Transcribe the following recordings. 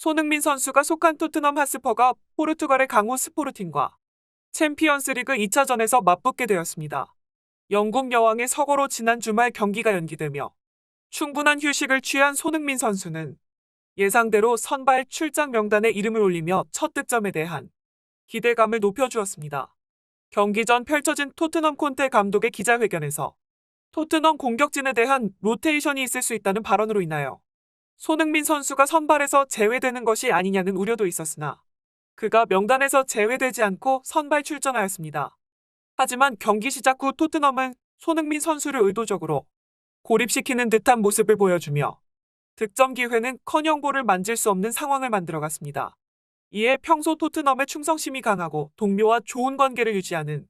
손흥민 선수가 속한 토트넘 핫스퍼가 포르투갈의 강호 스포르팅과 챔피언스리그 2차전에서 맞붙게 되었습니다. 영국 여왕의 서거로 지난 주말 경기가 연기되며 충분한 휴식을 취한 손흥민 선수는 예상대로 선발 출장 명단에 이름을 올리며 첫 득점에 대한 기대감을 높여주었습니다. 경기 전 펼쳐진 토트넘 콘테 감독의 기자회견에서 토트넘 공격진에 대한 로테이션이 있을 수 있다는 발언으로 인하여 손흥민 선수가 선발에서 제외되는 것이 아니냐는 우려도 있었으나 그가 명단에서 제외되지 않고 선발 출전하였습니다. 하지만 경기 시작 후 토트넘은 손흥민 선수를 의도적으로 고립시키는 듯한 모습을 보여주며 득점 기회는커녕 볼을 만질 수 없는 상황을 만들어갔습니다. 이에 평소 토트넘의 충성심이 강하고 동료와 좋은 관계를 유지하는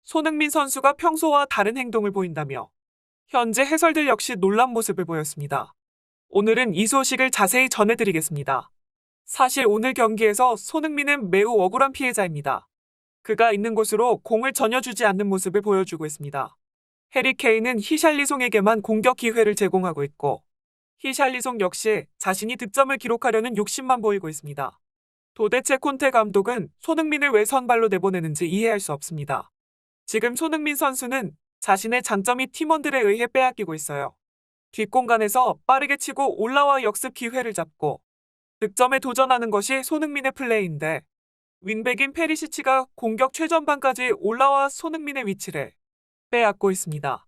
손흥민 선수가 평소와 다른 행동을 보인다며 현재 해설들 역시 놀란 모습을 보였습니다. 오늘은 이 소식을 자세히 전해드리겠습니다. 사실 오늘 경기에서 손흥민은 매우 억울한 피해자입니다. 그가 있는 곳으로 공을 전혀 주지 않는 모습을 보여주고 있습니다. 해리 케인은 히샬리송에게만 공격 기회를 제공하고 있고 히샬리송 역시 자신이 득점을 기록하려는 욕심만 보이고 있습니다. 도대체 콘테 감독은 손흥민을 왜 선발로 내보내는지 이해할 수 없습니다. 지금 손흥민 선수는 자신의 장점이 팀원들에 의해 빼앗기고 있어요. 뒷공간에서 빠르게 치고 올라와 역습 기회를 잡고 득점에 도전하는 것이 손흥민의 플레이인데 윙백인 페리시치가 공격 최전방까지 올라와 손흥민의 위치를 빼앗고 있습니다.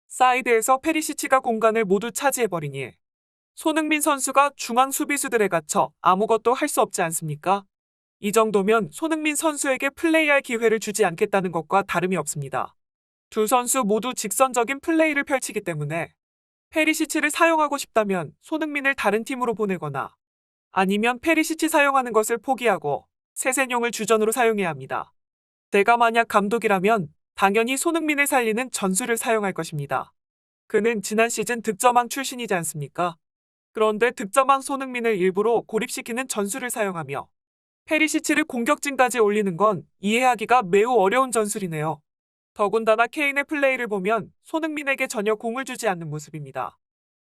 사이드에서 페리시치가 공간을 모두 차지해버리니 손흥민 선수가 중앙 수비수들에 갇혀 아무것도 할 수 없지 않습니까? 이 정도면 손흥민 선수에게 플레이할 기회를 주지 않겠다는 것과 다름이 없습니다. 두 선수 모두 직선적인 플레이를 펼치기 때문에 페리시치를 사용하고 싶다면 손흥민을 다른 팀으로 보내거나 아니면 페리시치 사용하는 것을 포기하고 세세뇽을 주전으로 사용해야 합니다. 내가 만약 감독이라면 당연히 손흥민을 살리는 전술을 사용할 것입니다. 그는 지난 시즌 득점왕 출신이지 않습니까? 그런데 득점왕 손흥민을 일부러 고립시키는 전술을 사용하며 페리시치를 공격진까지 올리는 건 이해하기가 매우 어려운 전술이네요. 더군다나 케인의 플레이를 보면 손흥민에게 전혀 공을 주지 않는 모습입니다.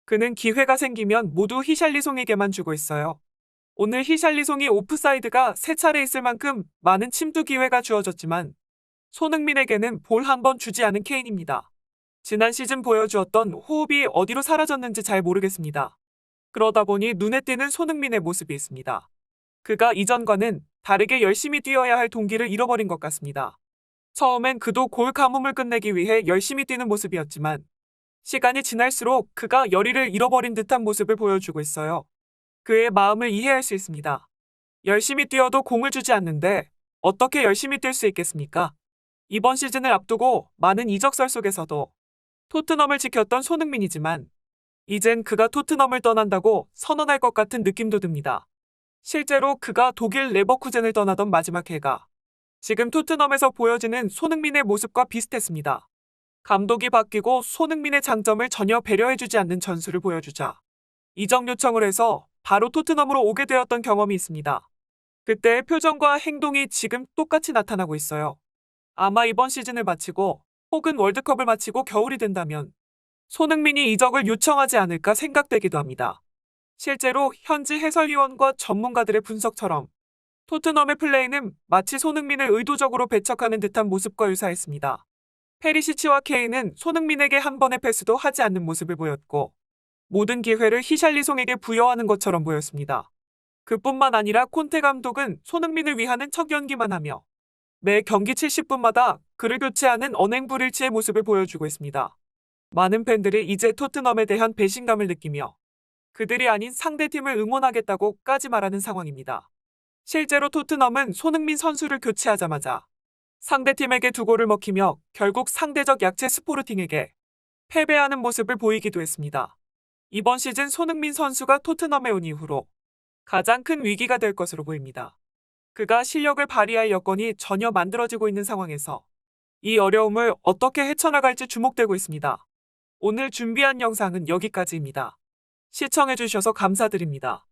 그는 기회가 생기면 모두 히샬리송에게만 주고 있어요. 오늘 히샬리송이 오프사이드가 3차례 있을 만큼 많은 침투 기회가 주어졌지만 손흥민에게는 볼 한 번 주지 않은 케인입니다. 지난 시즌 보여주었던 호흡이 어디로 사라졌는지 잘 모르겠습니다. 그러다 보니 눈에 띄는 손흥민의 모습이 있습니다. 그가 이전과는 다르게 열심히 뛰어야 할 동기를 잃어버린 것 같습니다. 처음엔 그도 골 가뭄을 끝내기 위해 열심히 뛰는 모습이었지만 시간이 지날수록 그가 열의를 잃어버린 듯한 모습을 보여주고 있어요. 그의 마음을 이해할 수 있습니다. 열심히 뛰어도 공을 주지 않는데 어떻게 열심히 뛸 수 있겠습니까? 이번 시즌을 앞두고 많은 이적설 속에서도 토트넘을 지켰던 손흥민이지만 이젠 그가 토트넘을 떠난다고 선언할 것 같은 느낌도 듭니다. 실제로 그가 독일 레버쿠젠을 떠나던 마지막 해가 지금 토트넘에서 보여지는 손흥민의 모습과 비슷했습니다. 감독이 바뀌고 손흥민의 장점을 전혀 배려해주지 않는 전술을 보여주자 이적 요청을 해서 바로 토트넘으로 오게 되었던 경험이 있습니다. 그때의 표정과 행동이 지금 똑같이 나타나고 있어요. 아마 이번 시즌을 마치고 혹은 월드컵을 마치고 겨울이 된다면 손흥민이 이적을 요청하지 않을까 생각되기도 합니다. 실제로 현지 해설위원과 전문가들의 분석처럼 토트넘의 플레이는 마치 손흥민을 의도적으로 배척하는 듯한 모습과 유사했습니다. 페리시치와 케인은 손흥민에게 한 번의 패스도 하지 않는 모습을 보였고 모든 기회를 히샬리송에게 부여하는 것처럼 보였습니다. 그뿐만 아니라 콘테 감독은 손흥민을 위하는 첫 연기만 하며 매 경기 70분마다 그를 교체하는 언행불일치의 모습을 보여주고 있습니다. 많은 팬들이 이제 토트넘에 대한 배신감을 느끼며 그들이 아닌 상대팀을 응원하겠다고까지 말하는 상황입니다. 실제로 토트넘은 손흥민 선수를 교체하자마자 상대팀에게 2골을 먹히며 결국 상대적 약체 스포르팅에게 패배하는 모습을 보이기도 했습니다. 이번 시즌 손흥민 선수가 토트넘에 온 이후로 가장 큰 위기가 될 것으로 보입니다. 그가 실력을 발휘할 여건이 전혀 만들어지고 있는 상황에서 이 어려움을 어떻게 헤쳐나갈지 주목되고 있습니다. 오늘 준비한 영상은 여기까지입니다. 시청해주셔서 감사드립니다.